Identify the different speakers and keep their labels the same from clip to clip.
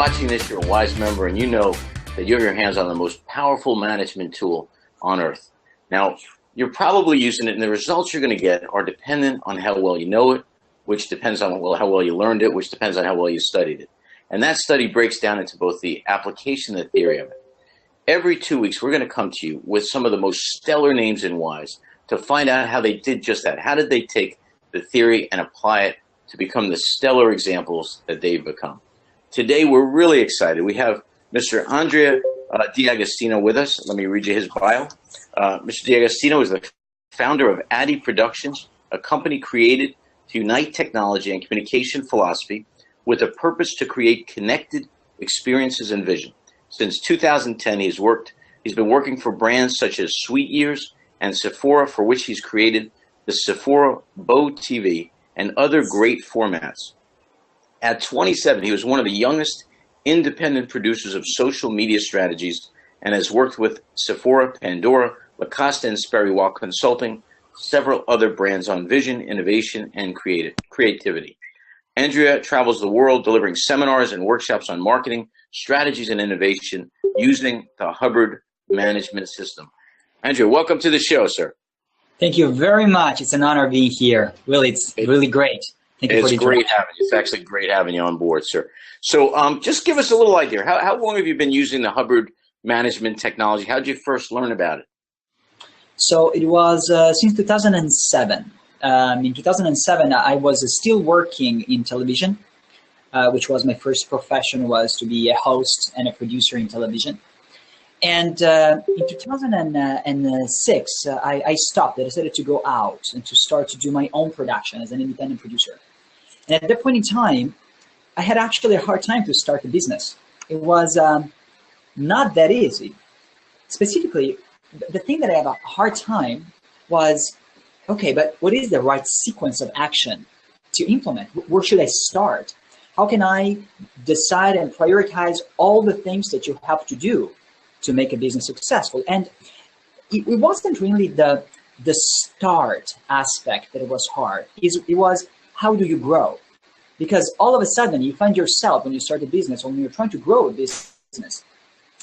Speaker 1: watching this, you're a wise member, and you know that you have your hands on the most powerful management tool on earth. Now, you're probably using it, and the results you're going to get are dependent on how well you know it, which depends on how well you learned it, which depends on how well you studied it. And that study breaks down into both the application and the theory of it. Every 2 weeks, we're going to come to you with some of the most stellar names in WISE to find out how they did just that. How did they take the theory and apply it to become the stellar examples that they've become? Today, we're really excited. We have Mr. Andrea Dagostini with us. Let me read you his bio. Mr. Dagostini is the founder of Addy Productions, a company created to unite technology and communication philosophy with a purpose to create connected experiences and vision. Since 2010, he's been working for brands such as Sweet Years and Sephora, for which he's created the Sephora Bow TV and other great formats. At 27, he was one of the youngest independent producers of social media strategies and has worked with Sephora, Pandora, Lacoste, and Sperry while consulting several other brands on vision, innovation, and creativity. Andrea travels the world delivering seminars and workshops on marketing, strategies, and innovation using the Hubbard Management System. Andrea, welcome to the show, sir.
Speaker 2: Thank you very much. It's an honor being here. Really, it's really great. Thank you for the
Speaker 1: great having you. It's actually great having you on board, sir. So just give us a little idea. How long have you been using the Hubbard Management technology? How did you first learn about it?
Speaker 2: So it was since 2007. In 2007, I was still working in television, which was my first profession, was to be a host and a producer in television. And in 2006, I stopped. I decided to go out and to start to do my own production as an independent producer. And at that point in time, I had actually a hard time to start a business. It was not that easy. Specifically, the thing that I have a hard time was, okay, but what is the right sequence of action to implement? Where should I start? How can I decide and prioritize all the things that you have to do to make a business successful? And it wasn't really the start aspect that it was hard. It was, how do you grow? Because all of a sudden you find yourself, when you start a business or when you're trying to grow a business,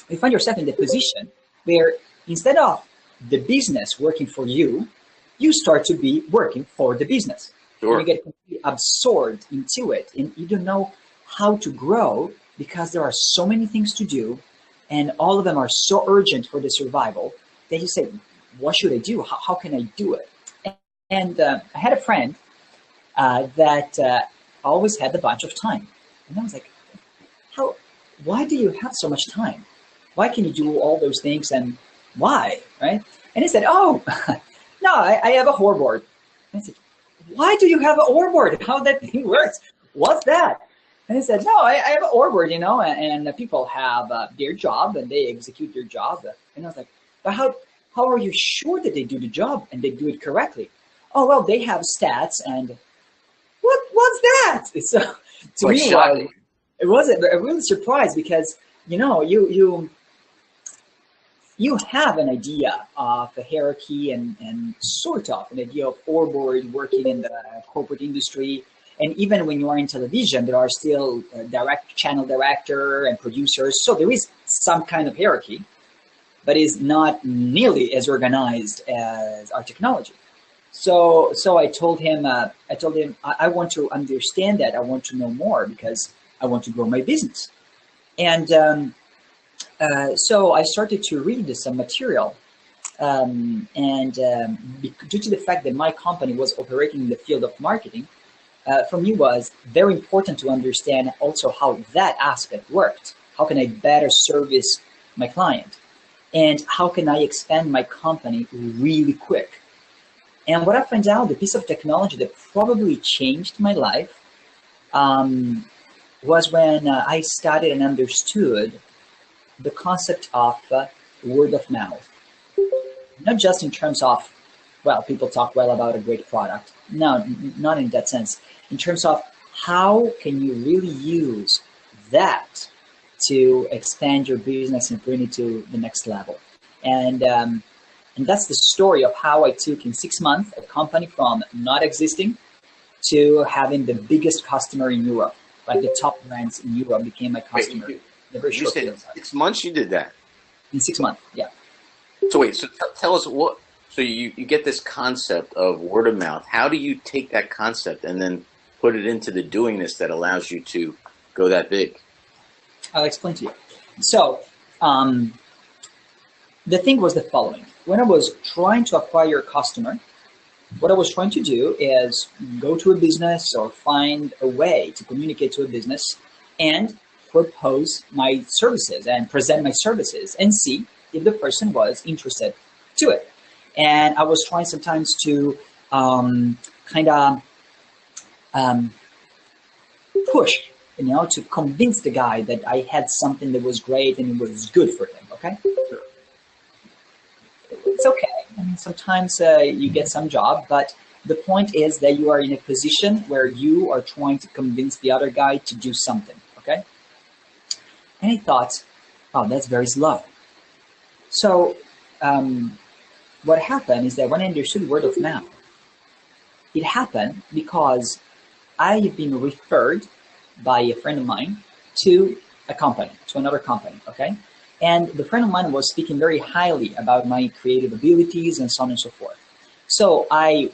Speaker 2: you find yourself in the position where instead of the business working for you, you start to be working for the business.
Speaker 1: Sure.
Speaker 2: You get completely absorbed into it, and you don't know how to grow because there are so many things to do, and all of them are so urgent for the survival that you say, what should I do? How can I do it? And I had a friend that always had a bunch of time. And I was like, why do you have so much time? Why can you do all those things, and why, right? And he said, oh, no, I have a hoverboard. I said, why do you have a hoverboard? How that thing works? What's that? And he said, no, I have a hoverboard, and people have their job and they execute their job. And I was like, but how are you sure that they do the job and they do it correctly? Oh, well, they have stats. And what's that? So to me, it was a really surprise because, you have an idea of a hierarchy and sort of an idea of hoverboard working in the corporate industry. And even when you are in television, there are still channel director and producers. So there is some kind of hierarchy, but it's not nearly as organized as our technology. So I told him, I want to understand that. I want to know more because I want to grow my business. And so I started to read some material. Due to the fact that my company was operating in the field of marketing, for me was very important to understand also how that aspect worked. How can I better service my client? And how can I expand my company really quick? And what I found out, the piece of technology that probably changed my life was when I studied and understood the concept of word of mouth. Not just in terms of, well, people talk well about a great product. No, not in that sense. In terms of how can you really use that to expand your business and bring it to the next level. And that's the story of how I took in 6 months a company from not existing to having the biggest customer in Europe. like the top brands in Europe became my
Speaker 1: Wait,
Speaker 2: customer in a very
Speaker 1: you
Speaker 2: short
Speaker 1: said
Speaker 2: period of time.
Speaker 1: 6 months you did that?
Speaker 2: In 6 months, yeah.
Speaker 1: So wait, so tell us what. So you get this concept of word of mouth. How do you take that concept and then put it into the doingness that allows you to go that big?
Speaker 2: I'll explain to you. So the thing was the following. When I was trying to acquire a customer, what I was trying to do is go to a business or find a way to communicate to a business and propose my services and present my services and see if the person was interested to it. And I was trying sometimes to kind of push, to convince the guy that I had something that was great and it was good for him, okay? It's okay. I mean, sometimes you get some job, but the point is that you are in a position where you are trying to convince the other guy to do something, okay? And I thought, oh, that's very slow. So what happened is that when I understood word of mouth, it happened because I have been referred by a friend of mine to a company, to another company, okay? And the friend of mine was speaking very highly about my creative abilities and so on and so forth. So I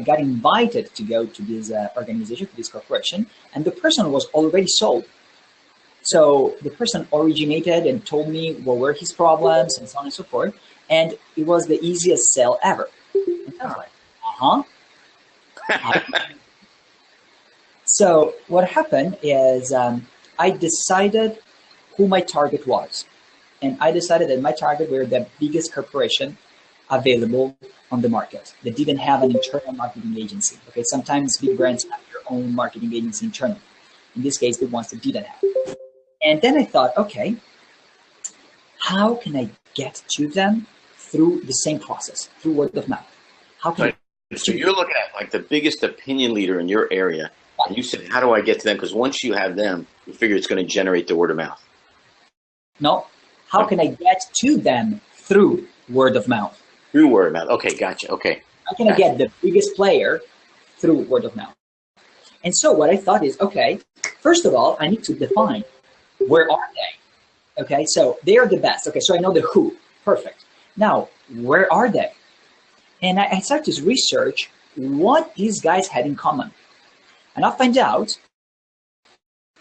Speaker 2: got invited to go to this organization, to this corporation, and the person was already sold. So the person originated and told me what were his problems and so on and so forth. And it was the easiest sale ever. And I was like, So what happened is I decided who my target was. And I decided that my target were the biggest corporation available on the market that didn't have an internal marketing agency. Okay, sometimes big brands have their own marketing agency internally. In this case, the ones that didn't have. And then I thought, okay, how can I get to them through the same process, through word of mouth? How can
Speaker 1: So you're looking at like the biggest opinion leader in your area, and you said, how do I get to them? Because once you have them, you figure it's going to generate the word of mouth.
Speaker 2: No, how can I get to them through word of mouth?
Speaker 1: Through word of mouth. Okay, gotcha. Okay.
Speaker 2: How can I get the biggest player through word of mouth? And so what I thought is, okay, first of all, I need to define where are they? Okay, so they are the best. Okay, so I know the who. Perfect. Now, where are they? And I started to research what these guys had in common. And I find out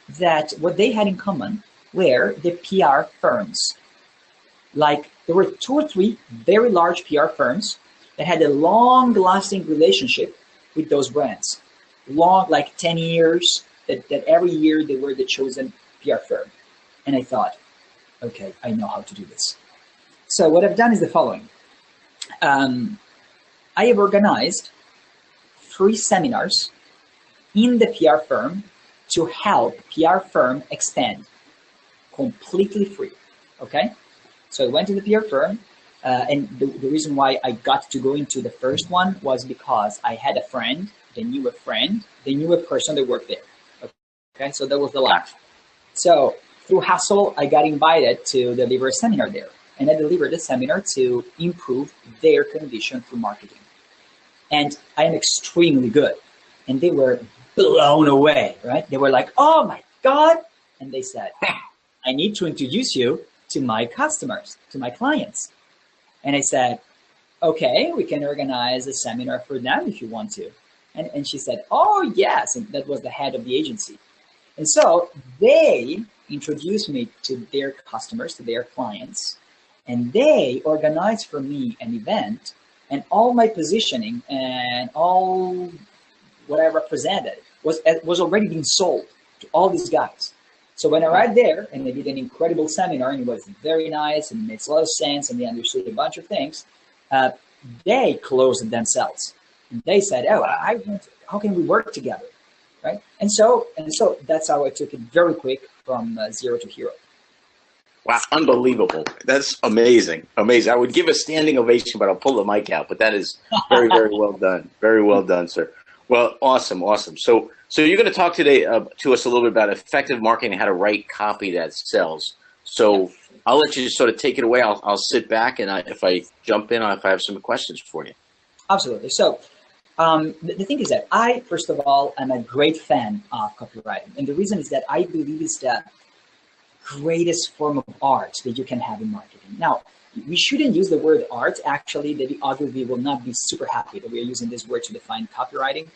Speaker 2: that what they had in common were the PR firms. Like there were 2 or 3 very large PR firms that had a long-lasting relationship with those brands. Long, like 10 years, that every year they were the chosen PR firm. And I thought, okay, I know how to do this. So what I've done is the following. I have organized 3 seminars in the PR firm to help PR firm expand, completely free, okay? So I went to the PR firm, and the reason why I got to go into the first one was because I had a friend, they knew a person that worked there, okay? So that was the last. So through hustle, I got invited to deliver a seminar there, and I delivered a seminar to improve their condition through marketing. And I am extremely good. And they were blown away, right? They were like, oh my God. And they said, I need to introduce you to my customers, to my clients. And I said, okay, we can organize a seminar for them if you want to. And she said, oh yes. And that was the head of the agency. And so they introduced me to their customers, to their clients, and they organized for me an event, and all my positioning and all what I represented was already being sold to all these guys. So when I arrived there and I did an incredible seminar and it was very nice and it makes a lot of sense and they understood a bunch of things, they closed themselves. And they said, oh, how can we work together, right? And so that's how I took it very quick from 0 to hero.
Speaker 1: Wow, unbelievable. That's amazing. Amazing. I would give a standing ovation, but I'll pull the mic out. But that is very, very well done. Very well done, sir. Well, awesome. So you're going to talk today to us a little bit about effective marketing, how to write copy that sells. So I'll let you just sort of take it away. I'll sit back, and if I jump in, if I have some questions for you.
Speaker 2: Absolutely. So The thing is that I, first of all, am a great fan of copywriting. And the reason is that I believe it's the greatest form of art that you can have in marketing. Now, we shouldn't use the word art. Actually, the ogilvy will not be super happy that we are using this word to define copywriting,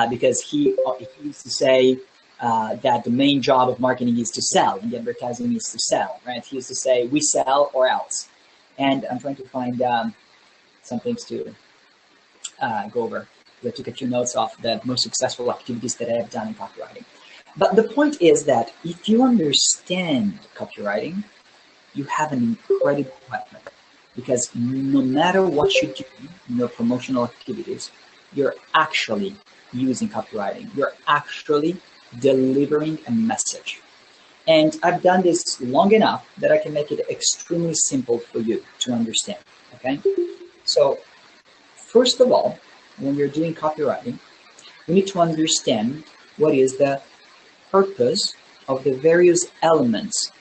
Speaker 2: because he used to say that the main job of marketing is to sell and the advertising is to sell, right? He used to say, we sell or else. And I'm trying to find some things to go over. I took a few notes of the most successful activities that I have done in copywriting. But the point is that if you understand copywriting, you have an incredible weapon, because no matter what you do in your promotional activities, you're actually using copywriting. You're actually delivering a message. And I've done this long enough that I can make it extremely simple for you to understand, okay? So first of all, when you're doing copywriting, you need to understand what is the purpose of the various elements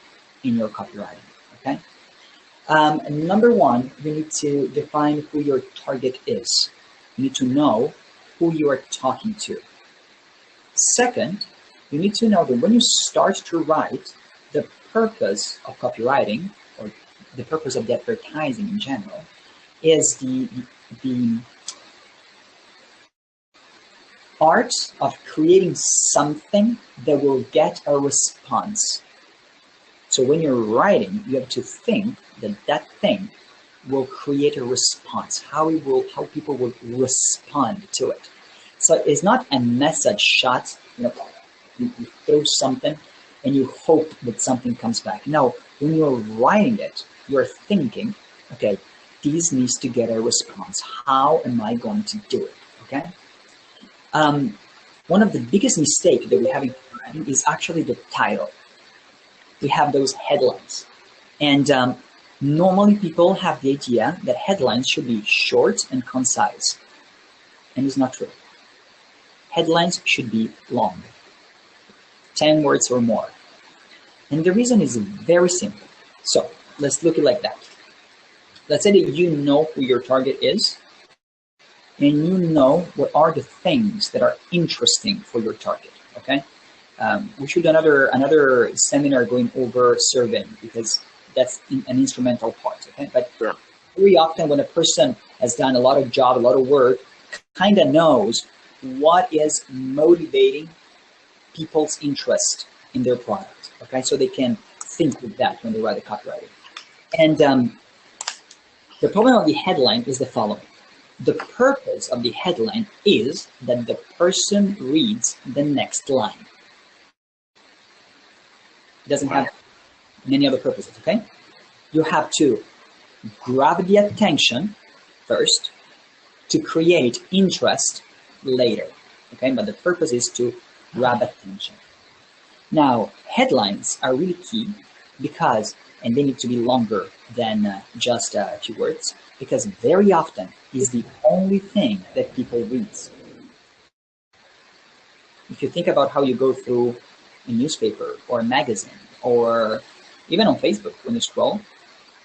Speaker 2: in your copywriting, okay? Number one, you need to define who your target is. You need to know who you are talking to. Second, you need to know that when you start to write, the purpose of copywriting, or the purpose of the advertising in general, is the art of creating something that will get a response. So when you're writing, you have to think that that thing will create a response, how people will respond to it. So it's not a message shot, you throw something and you hope that something comes back. No, when you're writing it, you're thinking, okay, this needs to get a response. How am I going to do it, okay? One of the biggest mistakes that we have in copywriting is actually the title. We have those headlines. And normally people have the idea that headlines should be short and concise. And it's not true. Headlines should be long, 10 words or more. And the reason is very simple. So let's look at it like that. Let's say that you know who your target is, and you know what are the things that are interesting for your target, okay? We should do another seminar going over surveying, because that's an instrumental part, okay? But
Speaker 1: sure.
Speaker 2: Very often when a person has done a lot of job, a lot of work, kind of knows what is motivating people's interest in their product, okay? So they can think with that when they write the copywriting. And the problem of the headline is the following. The purpose of the headline is that the person reads the next line. It doesn't have many other purposes, okay? You have to grab the attention first to create interest later, okay? But the purpose is to grab attention. Now, headlines are really key because, and they need to be longer than just a few words, because very often is the only thing that people read. If you think about how you go through a newspaper or a magazine, or even on Facebook when you scroll,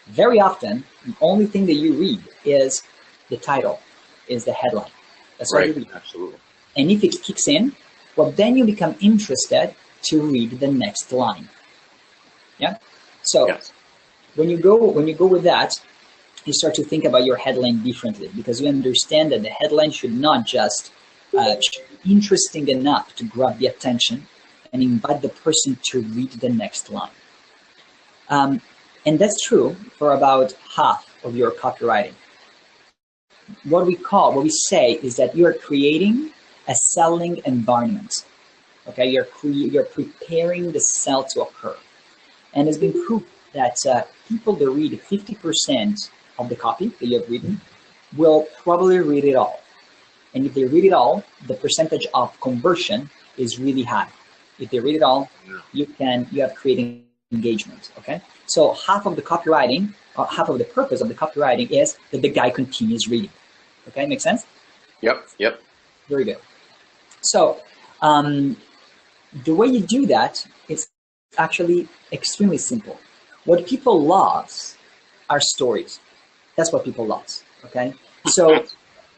Speaker 2: very often the only thing that you read is the title, is the headline. That's all you read.
Speaker 1: Absolutely.
Speaker 2: And if it kicks in, well, then you become interested to read the next line. Yeah. So
Speaker 1: yes.
Speaker 2: when you go with that, you start to think about your headline differently, because you understand that the headline should not just be interesting enough to grab the attention and invite the person to read the next line. And that's true for about half of your copywriting. What we say is that you are creating a selling environment. Okay, you're preparing the sell to occur. And it's been proved that people that read 50% of the copy that you have written will probably read it all. And if they read it all, the percentage of conversion is really high. If they read it all, you have creating engagement, okay? So half of the copywriting, half of the purpose of the copywriting is that the guy continues reading. Okay, make sense?
Speaker 1: Yep.
Speaker 2: Very good. So the way you do that is actually extremely simple. What people love are stories. That's what people love, okay? So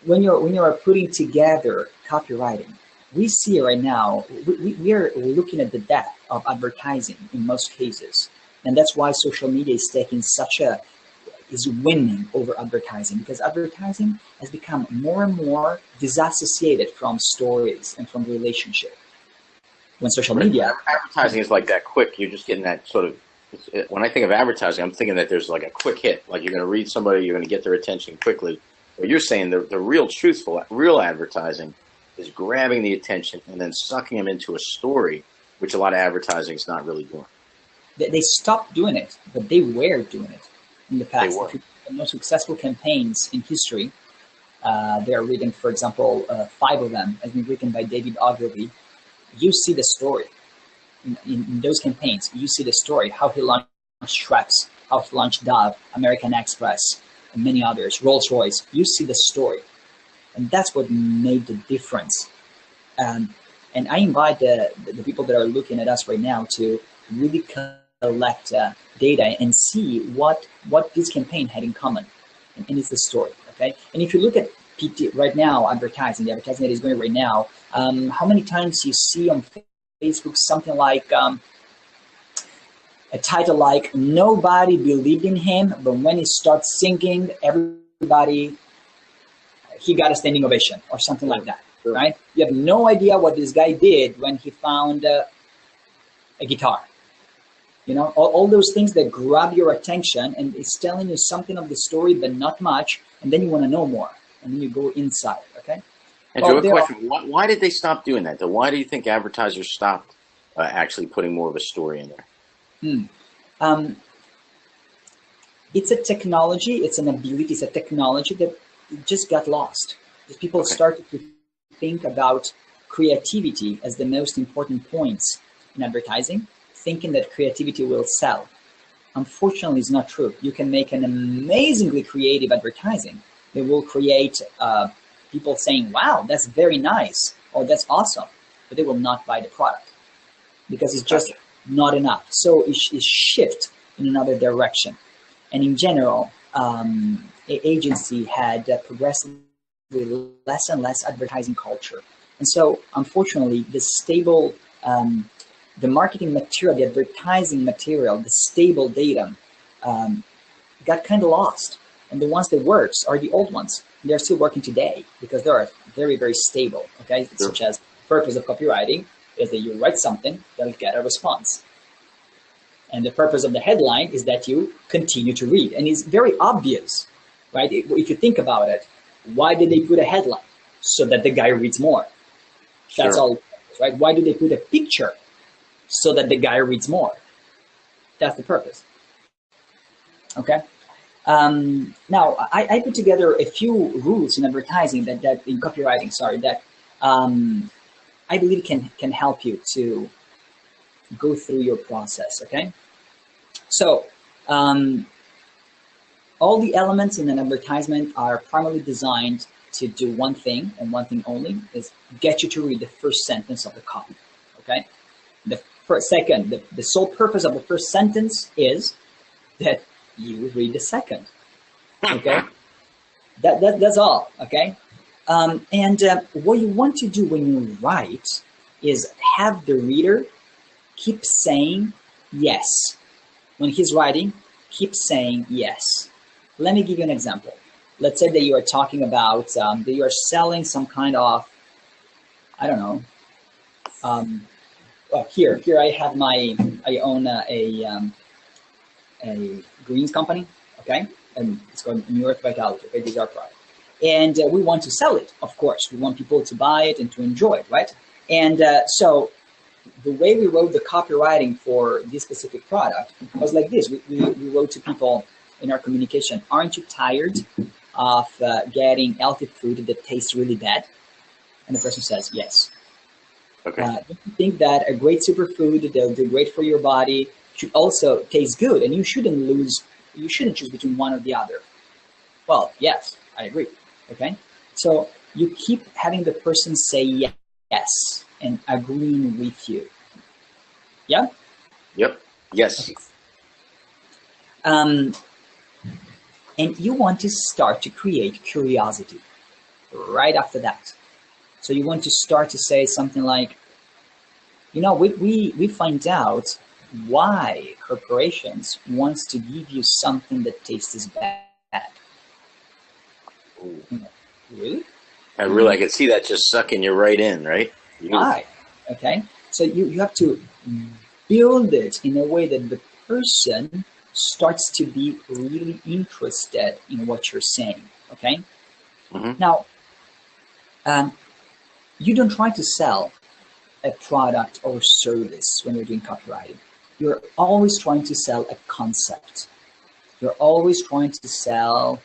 Speaker 2: when you are putting together copywriting, we see right now, we are looking at the depth of advertising in most cases. And that's why social media is taking is winning over advertising, because advertising has become more and more disassociated from stories and from relationship. When social media...
Speaker 1: Advertising is like that quick, you're just getting that sort of, when I think of advertising, I'm thinking that there's like a quick hit, like you're going to read somebody, you're going to get their attention quickly. But you're saying the real truthful, real advertising is grabbing the attention and then sucking them into a story, which a lot of advertising is not really doing.
Speaker 2: They stopped doing it, but they were doing it in the past. The most successful campaigns in history, they are written, for example, 5 of them has been written by David Ogilvy. You see the story. In those campaigns, you see the story, how he launched Schweppes, how he launched Dove, American Express, and many others, Rolls-Royce. You see the story. And that's what made the difference. And I invite the people that are looking at us right now to really collect data and see what this campaign had in common. And it's the story, okay? And if you look at PT right now, advertising, the advertising that is going right now, how many times you see on Facebook something like a title like "Nobody believed in him, but when he starts singing, he got a standing ovation," or something like that,
Speaker 1: Sure.
Speaker 2: Right? You have no idea what this guy did when he found a guitar. You know, all those things that grab your attention and it's telling you something of the story, but not much, and then you want to know more, and then you go inside, okay?
Speaker 1: And Joe, a question, why did they stop doing that? Why do you think advertisers stopped actually putting more of a story in there?
Speaker 2: It's a technology, it's an ability, it's a technology that just got lost. People started to think about creativity as the most important points in advertising, thinking that creativity will sell. Unfortunately, it's not true. You can make an amazingly creative advertising that will create people saying, "Wow, that's very nice," or "That's awesome," but they will not buy the product because it's just not enough. So it shift in another direction. And in general, agency had progressively less and less advertising culture. And so, unfortunately, the stable, the marketing material, the advertising material, the stable data got kind of lost. And the ones that works are the old ones. They're still working today because they are very, very stable, okay? Sure. Such as the purpose of copywriting is that you write something that'll get a response. And the purpose of the headline is that you continue to read. And it's very obvious, right? If you think about it, why did they put a headline? So that the guy reads more. Sure. That's all, right? Why do they put a picture? So that the guy reads more. That's the purpose. Okay? Now, I put together a few rules in advertising that in copywriting, that I believe can help you to go through your process, okay? So, all the elements in an advertisement are primarily designed to do one thing and one thing only, is get you to read the first sentence of the copy, okay? The sole purpose of the first sentence is that you read the second, okay? That's all, okay? And what you want to do when you write is have the reader keep saying yes. When he's writing, keep saying yes. Let me give you an example. Let's say that you are talking about, that you are selling some kind of, I don't know, well, here I have I own a greens company, okay? And it's called New Earth Vitality, okay? These are products. And we want to sell it, of course. We want people to buy it and to enjoy it, right? And so the way we wrote the copywriting for this specific product was like this. We wrote to people in our communication, "Aren't you tired of getting healthy food that tastes really bad?" And the person says, "Yes."
Speaker 1: Okay.
Speaker 2: Do you think that a great superfood that'll do great for your body should also taste good, and you shouldn't choose between one or the other? Well, yes, I agree. Okay, so you keep having the person say yes and agreeing with you. Yeah.
Speaker 1: Yep. Yes.
Speaker 2: Okay. And you want to start to create curiosity. right after that. So you want to start to say something like, you know, we find out why corporations wants to give you something that tastes bad.
Speaker 1: Ooh.
Speaker 2: Really?
Speaker 1: I could see that just sucking you right in, right?
Speaker 2: Why? Okay. So you have to build it in a way that the person starts to be really interested in what you're saying. Okay.
Speaker 1: Mm-hmm.
Speaker 2: Now, you don't try to sell a product or service when you're doing copywriting. You're always trying to sell a concept. You're always trying to sell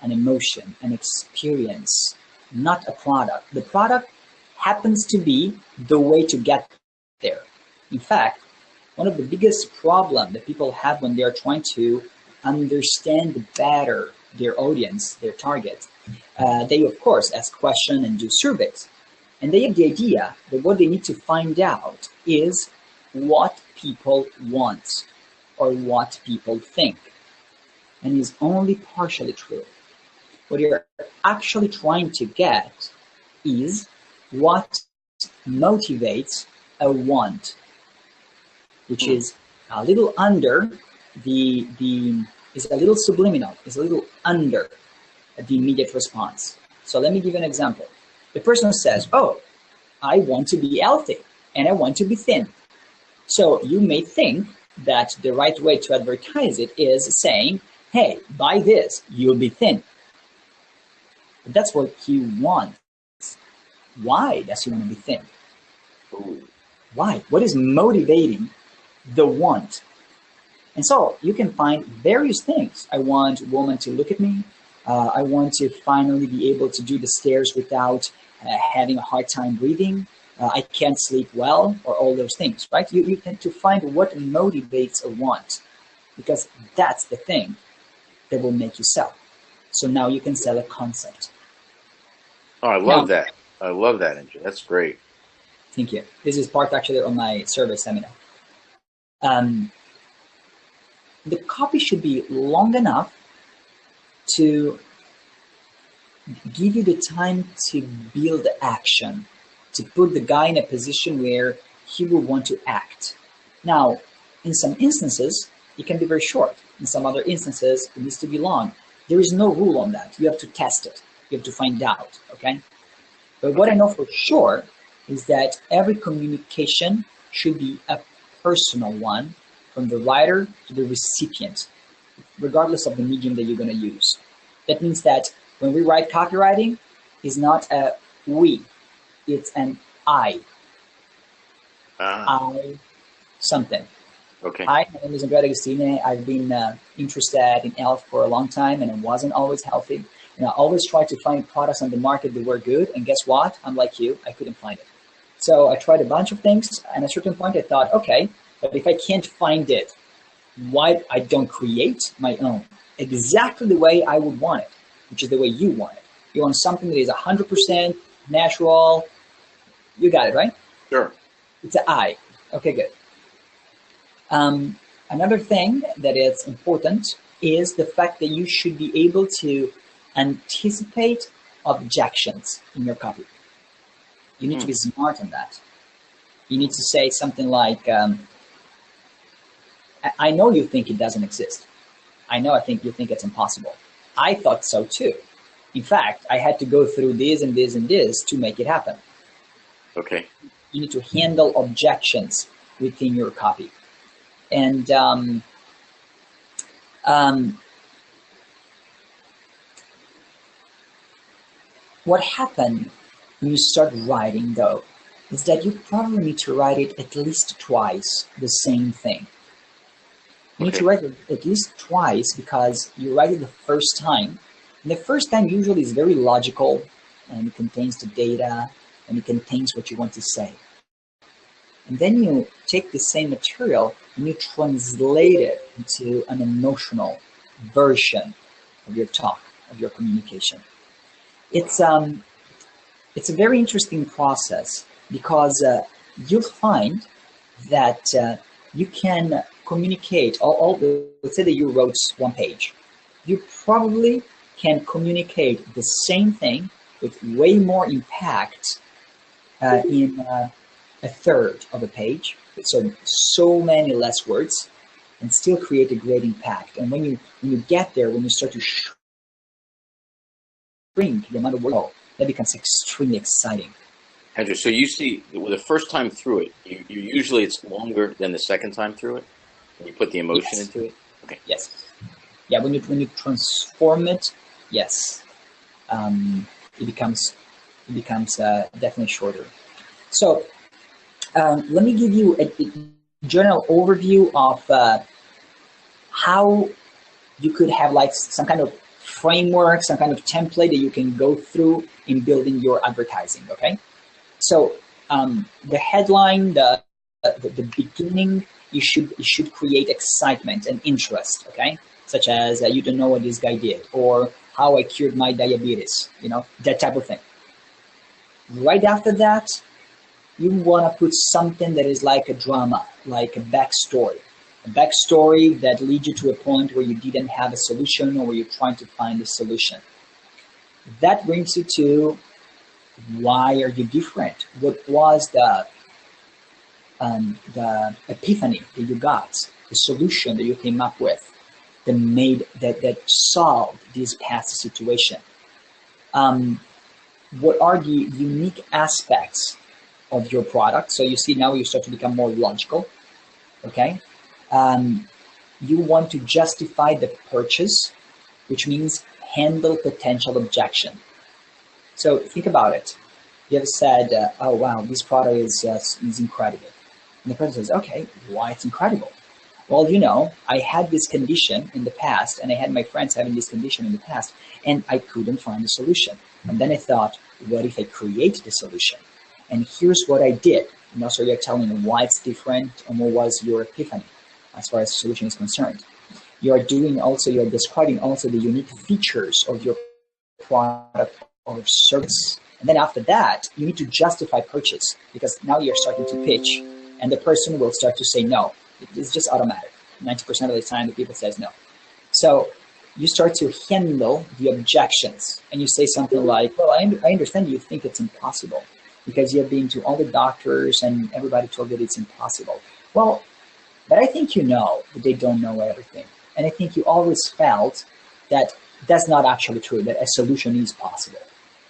Speaker 2: an emotion, an experience, not a product. The product happens to be the way to get there. In fact, one of the biggest problems that people have when they're trying to understand better their audience, their target, they of course ask questions and do surveys. And they have the idea that what they need to find out is what people want or what people think. And is only partially true. What you're actually trying to get is what motivates a want, which is a little under is a little subliminal, is a little under the immediate response. So let me give you an example. The person says, oh, I want to be healthy and I want to be thin. So you may think that the right way to advertise it is saying, hey, buy this, you'll be thin. But that's what he wants. Why does he want to be thin? Why? What is motivating the want? And so you can find various things. I want a woman to look at me. I want to finally be able to do the stairs without having a hard time breathing. I can't sleep well, or all those things, right? You tend to find what motivates a want, because that's the thing that will make you sell. So now you can sell a concept.
Speaker 1: Oh, I love that. I love that, Andrea. That's great.
Speaker 2: Thank you. This is part actually on my service seminar. The copy should be long enough to give you the time to build action, to put the guy in a position where he will want to act. Now, in some instances, it can be very short. In some other instances, it needs to be long. There is no rule on that. You have to test it. You have to find out, okay? But what I know for sure is that every communication should be a personal one, from the writer to the recipient, regardless of the medium that you're going to use. That means that when we write copywriting, it's not a we, it's an I. I something.
Speaker 1: Okay.
Speaker 2: Hi, my name is Andrea Dagostini. I've been interested in health for a long time, and it wasn't always healthy. And I always tried to find products on the market that were good. And guess what? I'm like you, I couldn't find it. So I tried a bunch of things. And at a certain point, I thought, okay, but if I can't find it, why I don't create my own exactly the way I would want it, which is the way you want it. You want something that is 100% natural. You got it, right?
Speaker 1: Sure.
Speaker 2: It's an I. Okay, good. Another thing that is important is the fact that you should be able to anticipate objections in your copy. You need to be smart on that. You need to say something like, I know you think it doesn't exist. I think you think it's impossible. I thought so too. In fact, I had to go through this and this and this to make it happen.
Speaker 1: Okay.
Speaker 2: You need to handle objections within your copy. And what happened when you start writing, though, is that you probably need to write it at least twice, the same thing. You need to write it at least twice because you write it the first time. And the first time usually is very logical, and it contains the data, and it contains what you want to say. And then you take the same material and you translate it into an emotional version of your talk, of your communication. It's a very interesting process because you'll find that you can communicate let's say that you wrote one page. You probably can communicate the same thing with way more impact in a third of a page. So many less words, and still create a great impact. And when you get there, when you start to shrink the amount of work, that becomes extremely exciting.
Speaker 1: Andrew, so you see, the first time through it, you usually it's longer than the second time through it when you put the emotion into it. Okay.
Speaker 2: Yes. Yeah. When you transform it, yes, it becomes definitely shorter. So let me give you a general overview of how you could have like some kind of framework, some kind of template that you can go through in building your advertising. Okay. So the headline, the beginning, you should create excitement and interest. Okay. Such as you don't know what this guy did, or how I cured my diabetes. You know, that type of thing. Right after that, you want to put something that is like a drama, like a backstory that leads you to a point where you didn't have a solution, or where you're trying to find a solution. That brings you to, why are you different? What was the epiphany that you got, the solution that you came up with that solved this past situation? What are the unique aspects of your product? So you see, now you start to become more logical. Okay. You want to justify the purchase, which means handle potential objection. So think about it. You have said, oh wow, this product is incredible. And the person says, okay, why it's incredible? Well, you know, I had this condition in the past, and I had my friends having this condition in the past, and I couldn't find a solution. And then I thought, what if I create the solution? And here's what I did. You know, so you're telling them why it's different, and what was your epiphany as far as the solution is concerned. You're describing also the unique features of your product or service. And then after that, you need to justify purchase, because now you're starting to pitch, and the person will start to say no. It's just automatic. 90% of the time, the people says no. So you start to handle the objections, and you say something like, well, I understand you think it's impossible, because you've been to all the doctors and everybody told you that it's impossible. Well, but I think you know that they don't know everything. And I think you always felt that that's not actually true, that a solution is possible.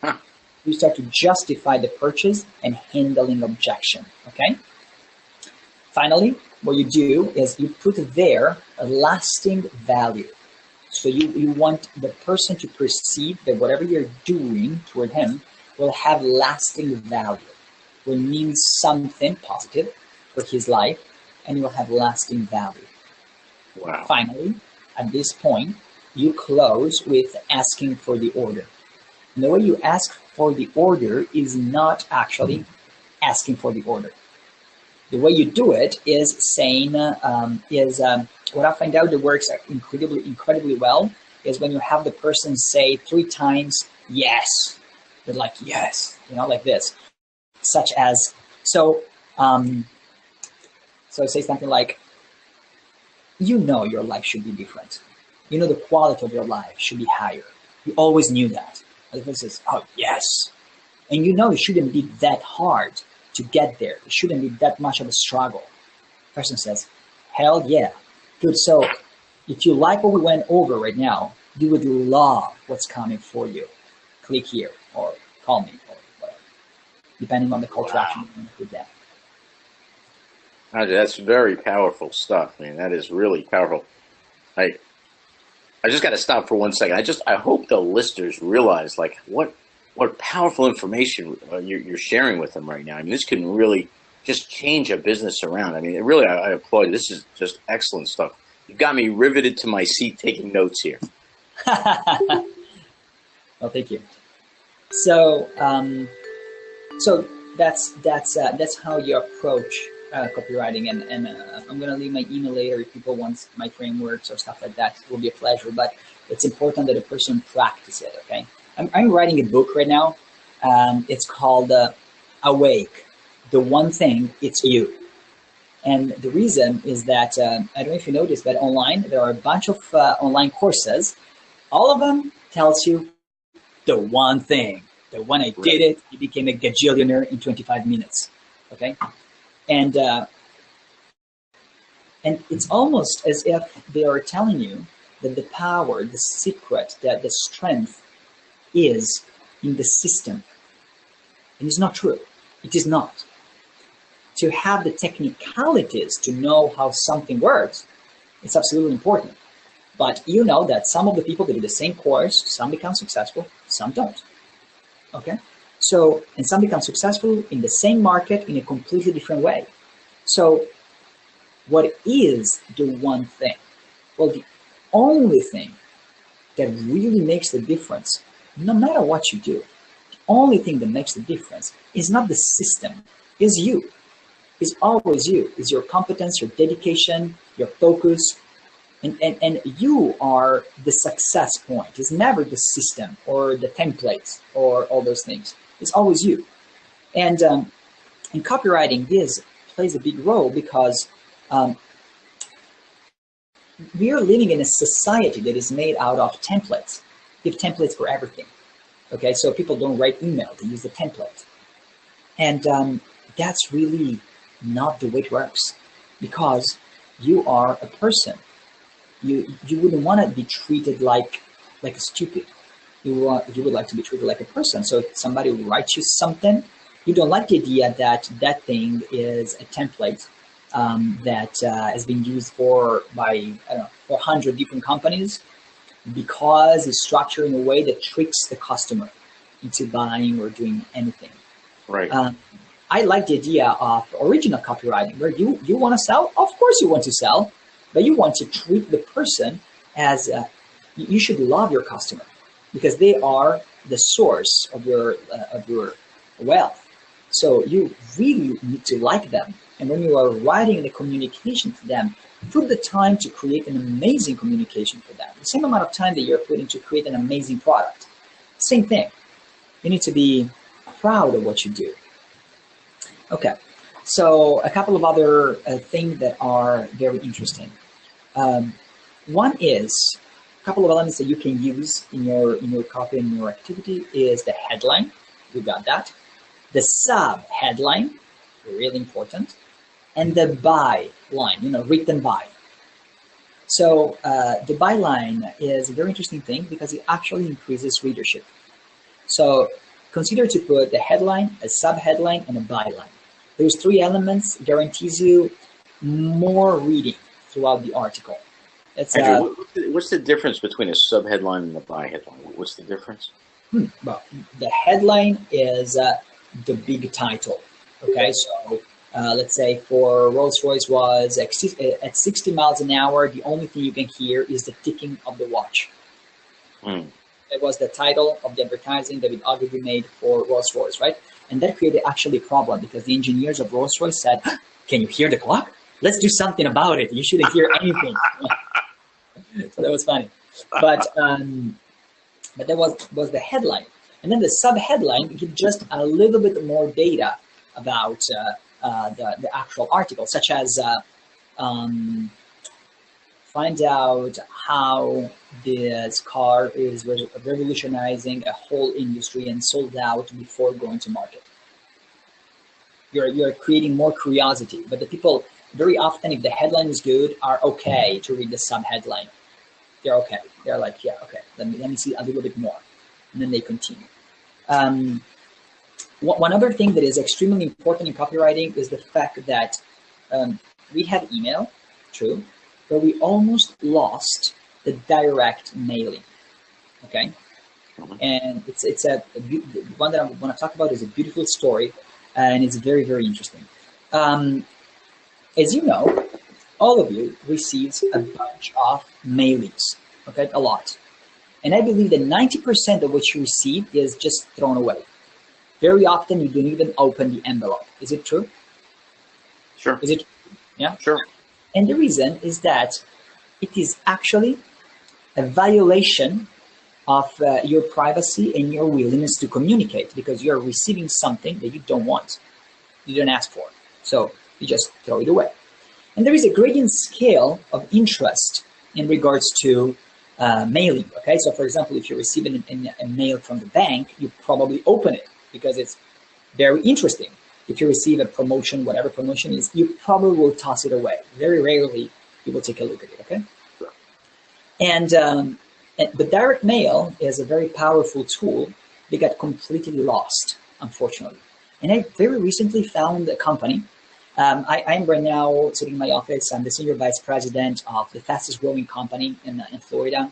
Speaker 1: Huh.
Speaker 2: You start to justify the purchase and handling objection, okay? Finally, what you do is you put there a lasting value. So you want the person to perceive that whatever you're doing toward him will have lasting value, will mean something positive for his life, and it will have lasting value.
Speaker 1: Wow.
Speaker 2: Finally, at this point, you close with asking for the order. And the way you ask for the order is not actually asking for the order. The way you do it is saying, what I find out that works incredibly well is when you have the person say 3 times, yes. They're like, yes, you know, like this. Such as, so I say something like, you know your life should be different. You know the quality of your life should be higher. You always knew that. And the person says, oh, yes. And you know it shouldn't be that hard to get there. It shouldn't be that much of a struggle. The person says, hell yeah. Good, so if you like what we went over right now, you would love what's coming for you. Click here or call me or whatever, depending on the call to action you want to put down.
Speaker 1: That's very powerful stuff, man. That is really powerful. I just got to stop for 1 second. I hope the listeners realize like what powerful information you're sharing with them right now. I mean, this can really just change a business around. I mean, I applaud you. This is just excellent stuff. You've got me riveted to my seat taking notes here.
Speaker 2: Well, thank you. So, that's how you approach copywriting, and I'm going to leave my email later if people want my frameworks or stuff like that. It will be a pleasure, but it's important that a person practice it, okay? I'm writing a book right now. It's called Awake, The One Thing, It's You. And the reason is that, I don't know if you noticed, but online, there are a bunch of online courses. All of them tells you the one thing. that when I did it, he became a gajillionaire in 25 minutes. Okay, and it's almost as if they are telling you that the power, the secret, that the strength is in the system. And it's not true. It is not. To have the technicalities to know how something works, it's absolutely important. But you know that some of the people that do the same course, some become successful, some don't. Okay? So, and some become successful in the same market in a completely different way. So, what is the one thing? Well, the only thing that really makes the difference, no matter what you do, the only thing that makes the difference is not the system, is you. Is always you, is your competence, your dedication, your focus, and you are the success point. It's never the system or the templates or all those things. It's always you. And in copywriting, this plays a big role because we are living in a society that is made out of templates. We have templates for everything. Okay, so people don't write email, they use the template. And that's really not the way it works, because you are a person. You wouldn't want to be treated like a stupid. You would like to be treated like a person. So if somebody writes you something, you don't like the idea that that thing is a template that has been used by I don't know 400 different companies, because it's structured in a way that tricks the customer into buying or doing anything.
Speaker 3: Right.
Speaker 2: I like the idea of original copywriting, where you want to sell. Of course you want to sell, but you want to treat the person as you should love your customer, because they are the source of your wealth. So you really need to like them. And when you are writing the communication to them, put the time to create an amazing communication for them. The same amount of time that you're putting to create an amazing product. Same thing. You need to be proud of what you do. Okay, so a couple of other things that are very interesting. One is a couple of elements that you can use in your copy and your activity is the headline. We got that. The sub headline, really important, and the byline. Written by. So the byline is a very interesting thing because it actually increases readership. So consider to put the headline, a sub headline, and a byline. Those three elements guarantees you more reading throughout the article.
Speaker 3: Andrew, what's the difference between a sub-headline and a by-headline? What's the difference?
Speaker 2: Well, the headline is the big title. Okay, so let's say for Rolls-Royce was at 60 miles an hour, the only thing you can hear is the ticking of the watch. It was the title of the advertising David Ogilvy made for Rolls-Royce, right? And that created actually a problem because the engineers of Rolls-Royce said, "Can you hear the clock? Let's do something about it. You shouldn't hear anything." So that was funny. But that was the headline. And then the sub-headline gives just a little bit more data about the actual article, such as find out how this car is revolutionizing a whole industry and sold out before going to market. You're creating more curiosity, but the people very often, if the headline is good, are okay to read the sub-headline. They're okay. They're like, yeah, okay, let me see a little bit more. And then they continue. One other thing that is extremely important in copywriting is the fact that we have email, true, but we almost lost the direct mailing, okay? And it's the one that I want to talk about is a beautiful story, and it's very, very interesting. As you know, all of you receives a bunch of mailings, okay, a lot. And I believe that 90% of what you receive is just thrown away. Very often you don't even open the envelope. Is it true?
Speaker 3: Sure.
Speaker 2: Is it? Yeah?
Speaker 3: Sure.
Speaker 2: And the reason is that it is actually a violation of your privacy and your willingness to communicate, because you're receiving something that you don't want, you don't ask for. So you just throw it away. And there is a gradient scale of interest in regards to mailing. Okay, so for example, if you receive a mail from the bank, you probably open it because it's very interesting. If you receive a promotion, whatever promotion is, you probably will toss it away. Very rarely you will take a look at it. Okay, but direct mail is a very powerful tool that got completely lost, unfortunately. And I very recently found a company. I'm right now sitting in my office. I'm the senior vice president of the fastest growing company in Florida.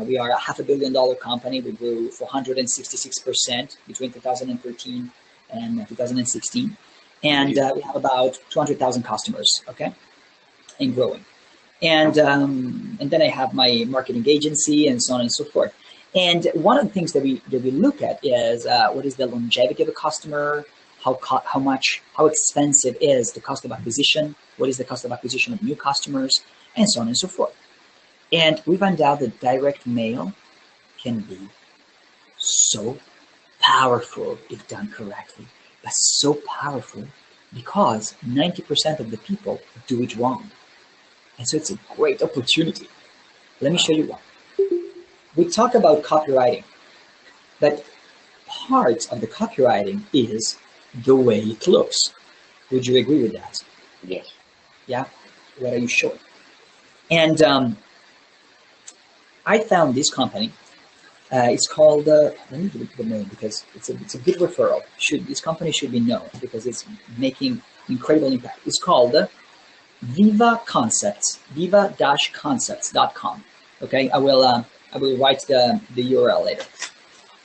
Speaker 2: We are a $500 million company. We grew 466% between 2013 and 2016. And we have about 200,000 customers, okay, and growing. And then I have my marketing agency and so on and so forth. And one of the things that we look at is what is the longevity of a customer, how expensive is the cost of acquisition, what is the cost of acquisition of new customers, and so on and so forth. And we found out that direct mail can be so powerful if done correctly, but so powerful because 90% of the people do it wrong. And so it's a great opportunity. Let me show you why. We talk about copywriting, but part of the copywriting is the way it looks. Would you agree with that?
Speaker 1: Yes.
Speaker 2: Yeah? What are you showing? And I found this company. It's called, let me give it the name because it's a good referral. This company should be known because it's making incredible impact. It's called Viva Concepts, viva-concepts.com. Okay, I will write the URL later.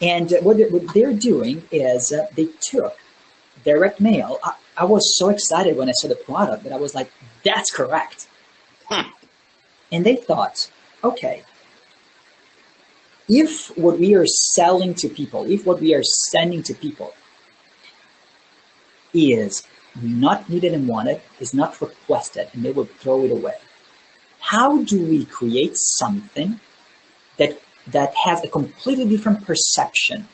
Speaker 2: And what they're doing is they took direct mail. I was so excited when I saw the product that I was like, that's correct. And they thought, okay, if what we are selling to people, if what we are sending to people is not needed and wanted, is not requested, and they will throw it away, how do we create something that has a completely different perception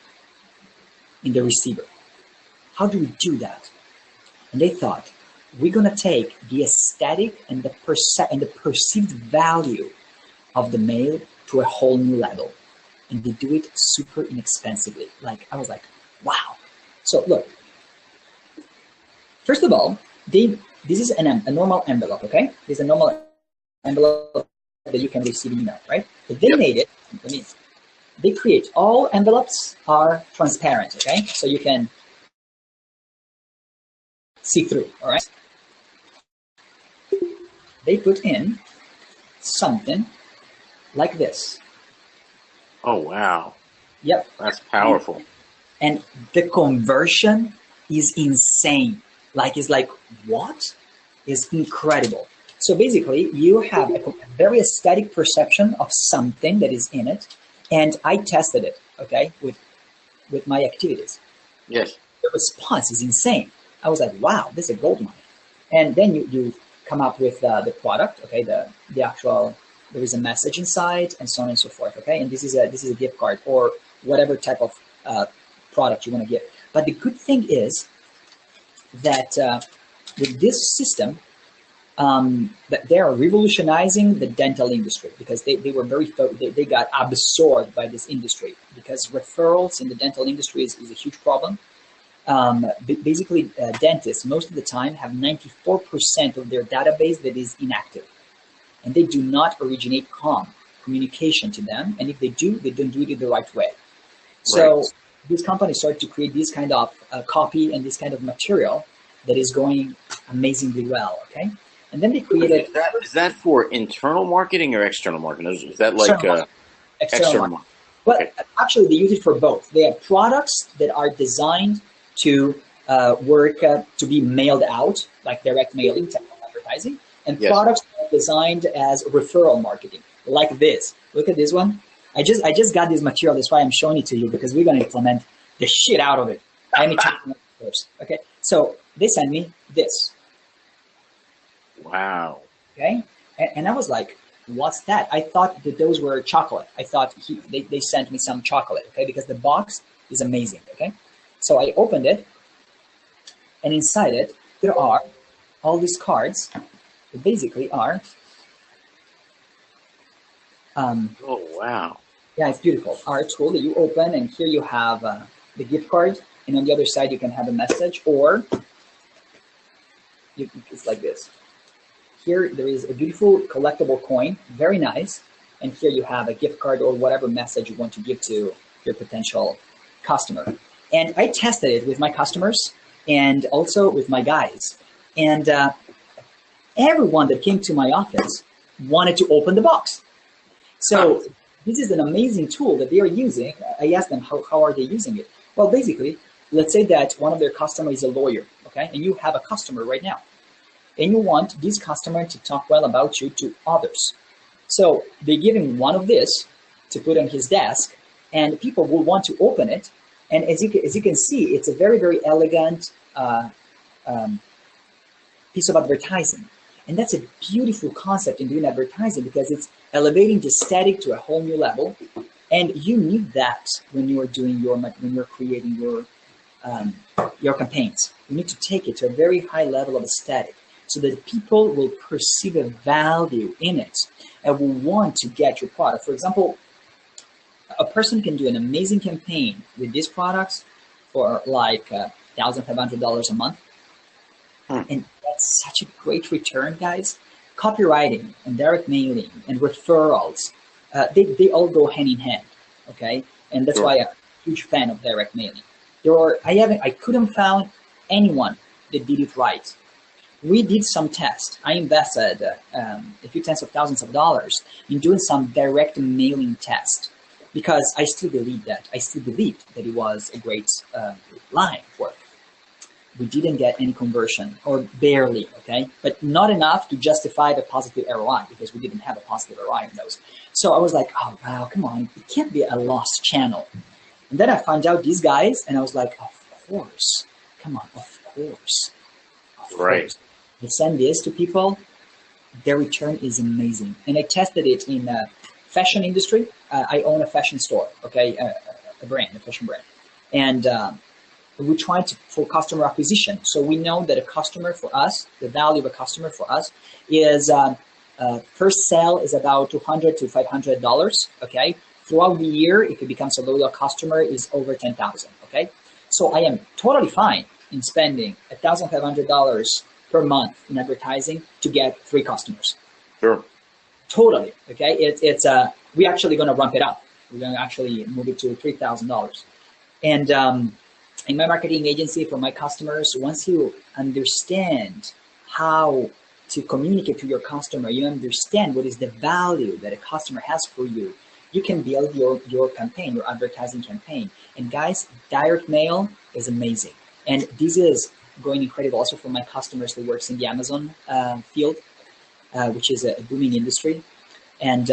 Speaker 2: in the receiver? How do we do that? And they thought, we're going to take the aesthetic and the perceived value of the mail to a whole new level. And they do it super inexpensively. Like, I was like, wow. So look, first of all, this is a normal envelope, okay? This is a normal envelope that you can receive in email, right? But they made it, they create, all envelopes are transparent, okay? So you can see through, all right? They put in something like this.
Speaker 1: Oh, wow.
Speaker 2: Yep.
Speaker 1: That's powerful.
Speaker 2: And the conversion is insane. Like, it's like, what? It's incredible. So basically, you have a very aesthetic perception of something that is in it. And I tested it, okay, with my activities.
Speaker 1: Yes.
Speaker 2: The response is insane. I was like, wow, this is a gold mine. And then you come up with the product, okay, the actual, there is a message inside and so on and so forth, okay? And this is a gift card or whatever type of product you want to give. But the good thing is that with this system, that they are revolutionizing the dental industry because they were they got absorbed by this industry because referrals in the dental industry is a huge problem. Basically, dentists most of the time have 94% of their database that is inactive, and they do not originate communication to them. And if they do, they don't do it the right way. So this company started to create this kind of copy and this kind of material that is going amazingly well. Okay. And then they created.
Speaker 1: Is that for internal marketing or external marketing? Is that like external marketing?
Speaker 2: Well, actually, they use it for both. They have products that are designed to work to be mailed out, like direct mailing, technical advertising, and products that are designed as referral marketing, like this. Look at this one. I just got this material. That's why I'm showing it to you because we're going to implement the shit out of it. Let me check it first. Okay, so they sent me this.
Speaker 1: Wow.
Speaker 2: Okay, and I was like, what's that? I thought that those were chocolate. I thought they sent me some chocolate, okay, because the box is amazing, okay? So I opened it, and inside it, there are all these cards that basically are
Speaker 1: Oh, wow.
Speaker 2: Yeah, it's beautiful. Our tool that you open, and here you have the gift card, and on the other side you can have a message, or it's like this. Here there is a beautiful collectible coin, very nice, and here you have a gift card or whatever message you want to give to your potential customer. And I tested it with my customers and also with my guys. And everyone that came to my office wanted to open the box. So this is an amazing tool that they are using. I asked them, how are they using it? Well, basically, let's say that one of their customers is a lawyer, okay? And you have a customer right now. And you want this customer to talk well about you to others. So they give him one of this to put on his desk, and people will want to open it. And as you can see, it's a very, very elegant piece of advertising. And that's a beautiful concept in doing advertising because it's elevating the aesthetic to a whole new level. And you need that when you are doing when you're creating your campaigns. You need to take it to a very high level of aesthetic so that people will perceive a value in it and will want to get your product. For example, a person can do an amazing campaign with these products for like $1,500 a month. And that's such a great return, guys. Copywriting and direct mailing and referrals, they all go hand in hand, okay? And that's why I'm a huge fan of direct mailing. I couldn't find anyone that did it right. We did some tests. I invested a few tens of thousands of dollars in doing some direct mailing tests because I still believed that. I still believed that it was a great line of work. We didn't get any conversion, or barely, okay? But not enough to justify the positive ROI because we didn't have a positive ROI in those. So I was like, oh, wow, come on. It can't be a lost channel. And then I found out these guys, and I was like, of course. Come on, of course. Of course. I send this to people. Their return is amazing. And I tested it in the fashion industry. I own a fashion store, okay? A fashion brand. And we try for customer acquisition. So we know that a customer for us, the value of a customer for us is first sale is about $200 to $500, okay? Throughout the year, if it becomes a loyal customer, is over $10,000, okay? So I am totally fine in spending $1,500 per month in advertising to get 3 customers.
Speaker 1: Sure.
Speaker 2: Totally, okay? We're actually gonna ramp it up. We're gonna actually move it to $3,000. And in my marketing agency, for my customers, once you understand how to communicate to your customer, you understand what is the value that a customer has for you, you can build your campaign, your advertising campaign. And guys, direct mail is amazing. And this is going incredible also for my customers that works in the Amazon field, which is a booming industry. And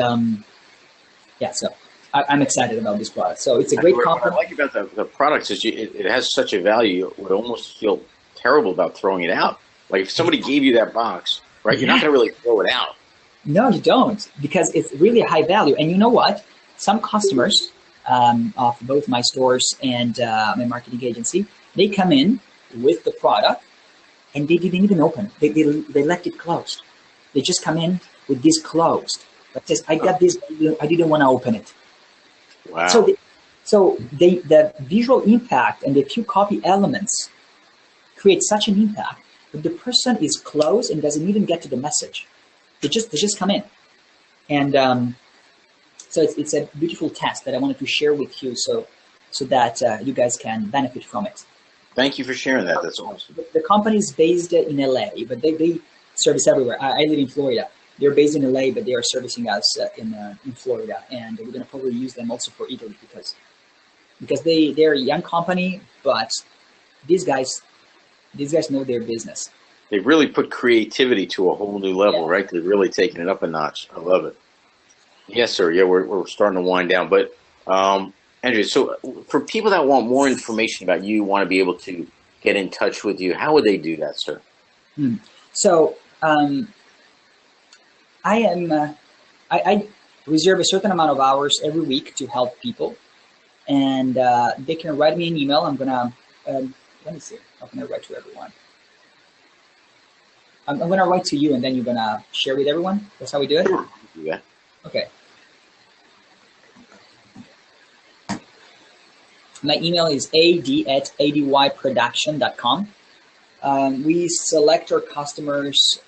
Speaker 2: yeah, so I'm excited about this product. So it's a great company.
Speaker 1: What I like about the products is it has such a value, you would almost feel terrible about throwing it out. Like if somebody gave you that box, right, you're not going to really throw it out.
Speaker 2: No, you don't, because it's really a high value. And you know what? Some customers of both my stores and my marketing agency, they come in with the product and they didn't even open it. They left it closed. They just come in with this closed. But says, I got this, I didn't want to open it.
Speaker 1: Wow.
Speaker 2: So the visual impact and the few copy elements create such an impact that the person is closed and doesn't even get to the message. They just come in. And so it's a beautiful test that I wanted to share with you so that you guys can benefit from it.
Speaker 1: Thank you for sharing that. That's awesome.
Speaker 2: The company is based in LA, but they service everywhere. I live in Florida. They're based in LA, but they are servicing us in Florida, and we're going to probably use them also for Italy because they're a young company, but these guys know their business.
Speaker 1: They really put creativity to a whole new level, right? They're really taking it up a notch. I love it. Yes, sir. Yeah, we're starting to wind down, but Andrea, so for people that want more information about you, want to be able to get in touch with you, how would they do that, sir?
Speaker 2: So I reserve a certain amount of hours every week to help people, and they can write me an email. I'm gonna let me see. How can I write to everyone? I'm gonna write to you, and then you're gonna share with everyone. That's how we do it.
Speaker 1: Sure. Yeah.
Speaker 2: Okay. My email is ad@adyproduction.com. We select our customers.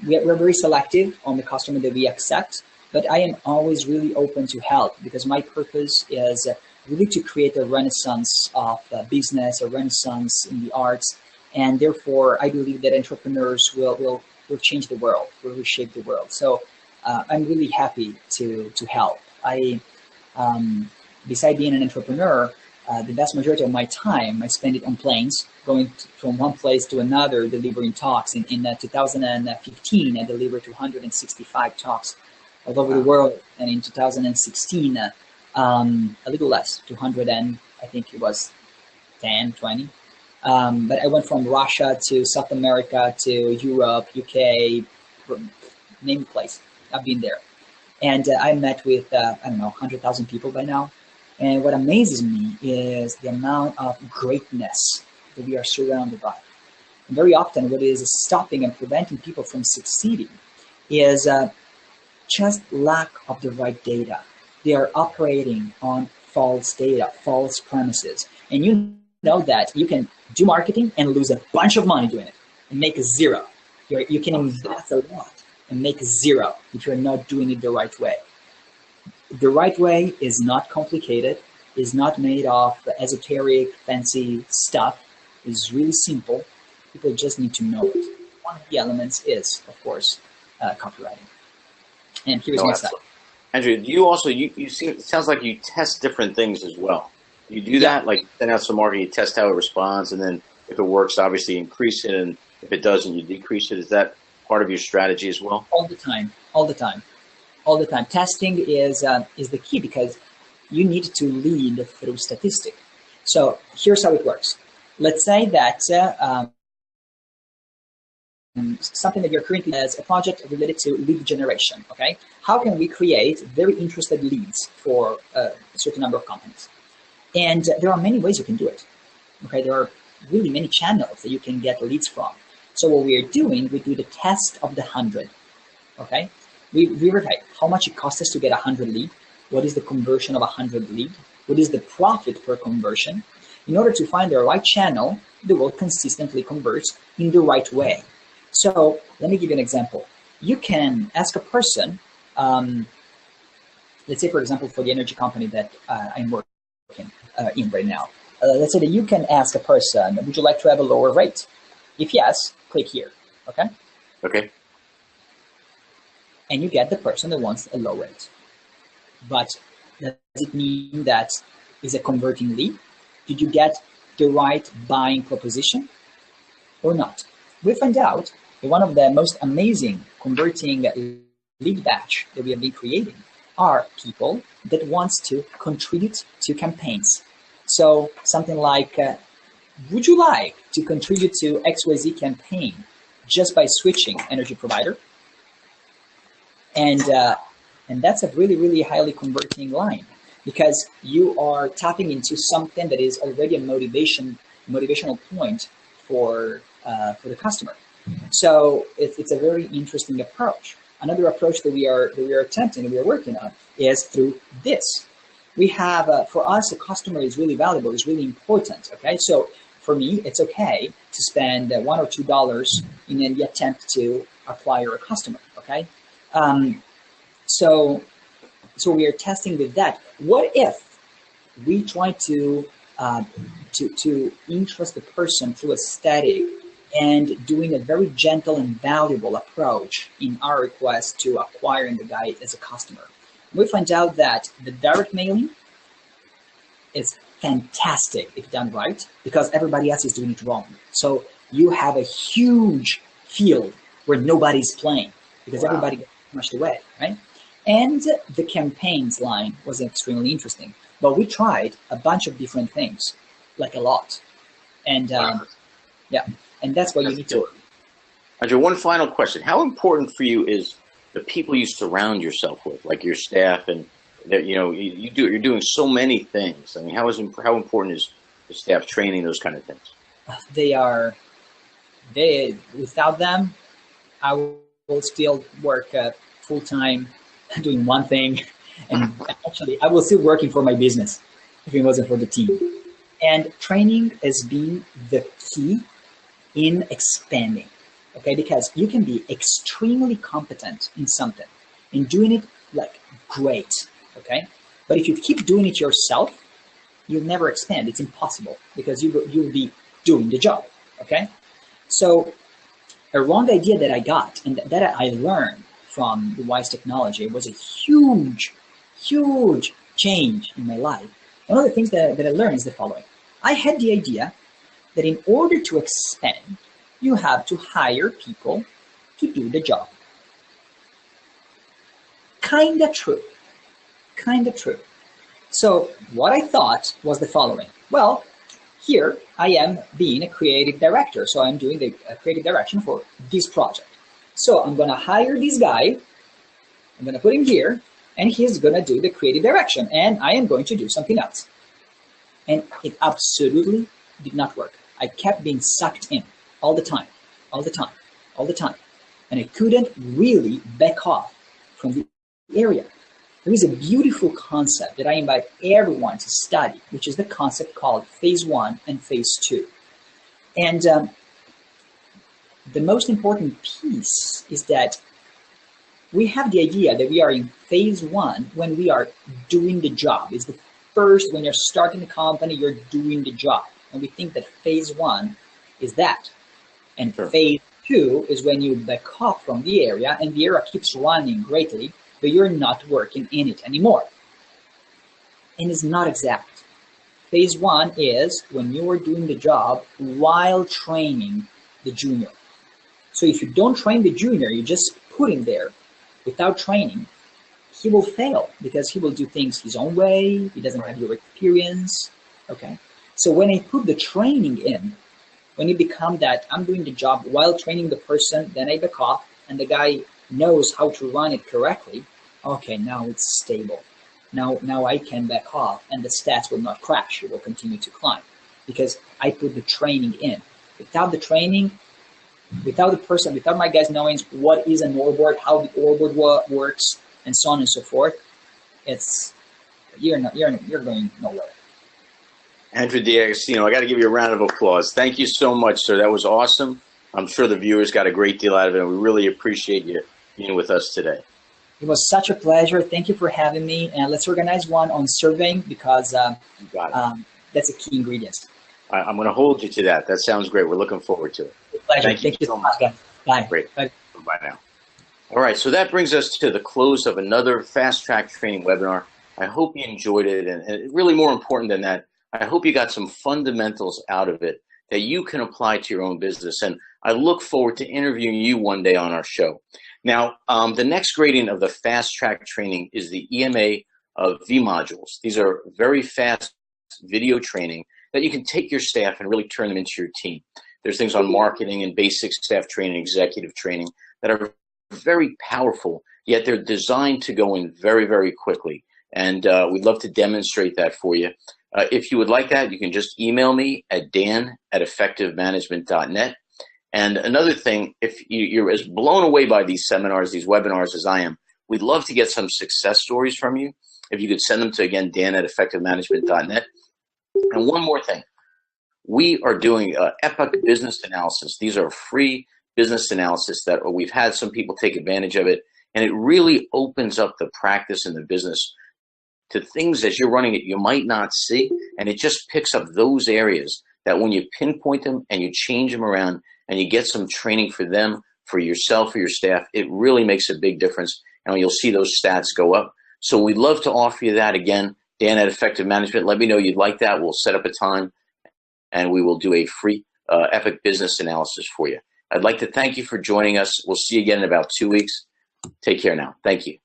Speaker 2: We're very selective on the customer that we accept, but I am always really open to help because my purpose is really to create a renaissance of business, a renaissance in the arts, and therefore I believe that entrepreneurs will change the world, will reshape the world. So I'm really happy to help. Besides being an entrepreneur, the vast majority of my time I spend it on planes, going from one place to another, delivering talks. In 2015, I delivered 265 talks all over the world, and in 2016, a little less, 200 and I think it was 10, 20. But I went from Russia to South America to Europe, UK, name place. I've been there. And I met with, 100,000 people by now. And what amazes me is the amount of greatness that we are surrounded by. And very often what is stopping and preventing people from succeeding is just lack of the right data. They are operating on false data, false premises. And you know that you can do marketing and lose a bunch of money doing it and make zero. You can invest a lot and make zero if you're not doing it the right way. The right way is not complicated, is not made of esoteric, fancy stuff. It's really simple. People just need to know it. One of the elements is, of course, copywriting. And here's my side.
Speaker 1: Andrea, do you also, you see, it sounds like you test different things as well. You do that, like send out some marketing, you test how it responds, and then if it works, obviously increase it, and if it doesn't, you decrease it. Is that part of your strategy as well?
Speaker 2: All the time. Testing is the key because you need to lead through statistic. So here's how it works. Let's say that something that you're currently as a project related to lead generation, okay? How can we create very interested leads for a certain number of companies? And there are many ways you can do it, okay? There are really many channels that you can get leads from. So what we are doing, we do the test of the 100, okay? We verify how much it costs us to get 100 lead. What is the conversion of 100 lead? What is the profit per conversion? In order to find the right channel that will consistently convert in the right way. So let me give you an example. You can ask a person, let's say, for example, for the energy company that I'm working in right now. Let's say that you can ask a person, would you like to have a lower rate? If yes, click here, okay?
Speaker 1: Okay.
Speaker 2: And you get the person that wants a low rate. But does it mean that is a converting lead? Did you get the right buying proposition or not? We find out that one of the most amazing converting lead batch that we have been creating are people that wants to contribute to campaigns. So something like, would you like to contribute to XYZ campaign just by switching energy provider? And that's a really, really highly converting line because you are tapping into something that is already a motivational point for the customer. So it's a very interesting approach. Another approach that we are attempting, that we are working on, is through this. We have, for us, a customer is really valuable, is really important, okay? So for me, it's okay to spend $1 or $2 in the attempt to acquire a customer, okay? So we are testing with that. What if we try to interest the person through a static and doing a very gentle and valuable approach in our request to acquiring the guy as a customer? We find out that the direct mailing is fantastic if done right because everybody else is doing it wrong. So you have a huge field where nobody's playing because everybody gets pushed away, right? And the campaigns line was extremely interesting. But we tried a bunch of different things, like a lot. And and that's what you need to do.
Speaker 1: Andrea, one final question. How important for you is the people you surround yourself with, like your staff, and that you're doing so many things. I mean, how important is the staff training, those kind of things?
Speaker 2: Without them, I will still work full time doing one thing And actually, I was still working for my business if it wasn't for the team. And training has been the key in expanding, okay? Because you can be extremely competent in something and doing it like great, okay? But if you keep doing it yourself, you'll never expand. It's impossible because you'll be doing the job, okay? So a wrong idea that I got and that I learned from the WISE technology was a huge, huge change in my life. One of the things that I learned is the following. I had the idea that in order to expand, you have to hire people to do the job. Kinda true. Kinda true. So what I thought was the following. Well, here I am being a creative director. So I'm doing the creative direction for this project. So I'm going to hire this guy. I'm going to put him here, and he's going to do the creative direction, and I am going to do something else. And it absolutely did not work. I kept being sucked in all the time, all the time, all the time. And I couldn't really back off from the area. There is a beautiful concept that I invite everyone to study, which is the concept called phase 1 and phase 2. And the most important piece is that we have the idea that we are in phase 1 when we are doing the job. It's the first, when you're starting the company, you're doing the job. And we think that phase 1 is that. And
Speaker 1: Sure.
Speaker 2: phase 2 is when you back off from the area and the area keeps running greatly, but you're not working in it anymore. And it's not exact. Phase 1 is when you are doing the job while training the junior. So if you don't train the junior, you just put him there without training, he will fail because he will do things his own way. He doesn't have your experience, okay? So when I put the training in, when you become that, I'm doing the job while training the person, then I back off, and the guy knows how to run it correctly, okay, now it's stable. Now I can back off, and the stats will not crash. It will continue to climb because I put the training in. Without the training, without the person, without my guys knowing what is an org board, how the org board works, and so on and so forth, you're going nowhere.
Speaker 1: Andrea Dagostini, I got to give you a round of applause. Thank you so much, sir. That was awesome. I'm sure the viewers got a great deal out of it, and we really appreciate you being with us today.
Speaker 2: It was such a pleasure. Thank you for having me. And let's organize one on surveying because that's a key ingredient.
Speaker 1: I'm going to hold you to that. That sounds great. We're looking forward to it.
Speaker 2: Pleasure. Thank you so much, guys. Bye.
Speaker 1: Great.
Speaker 2: Bye.
Speaker 1: Bye now. All right, so that brings us to the close of another Fast Track Training webinar. I hope you enjoyed it, and really more important than that, I hope you got some fundamentals out of it that you can apply to your own business, and I look forward to interviewing you one day on our show. Now, the next grading of the Fast Track Training is the EMA V modules. These are very fast video training that you can take your staff and really turn them into your team. There's things on marketing and basic staff training, executive training that are very powerful, yet they're designed to go in very, very quickly. And we'd love to demonstrate that for you. If you would like that, you can just email me at dan@effectivemanagement.net. And another thing, if you're as blown away by these seminars, these webinars as I am, we'd love to get some success stories from you. If you could send them to, again, dan@effectivemanagement.net. And one more thing. We are doing epic business analysis. These are free business analysis that we've had some people take advantage of it. And it really opens up the practice and the business to things as you're running it you might not see. And it just picks up those areas that when you pinpoint them and you change them around and you get some training for them, for yourself, for your staff, it really makes a big difference. And you'll see those stats go up. So we'd love to offer you that. Again, Dan at Effective Management. Let me know you'd like that. We'll set up a time and we will do a free epic business analysis for you. I'd like to thank you for joining us. We'll see you again in about 2 weeks. Take care now. Thank you.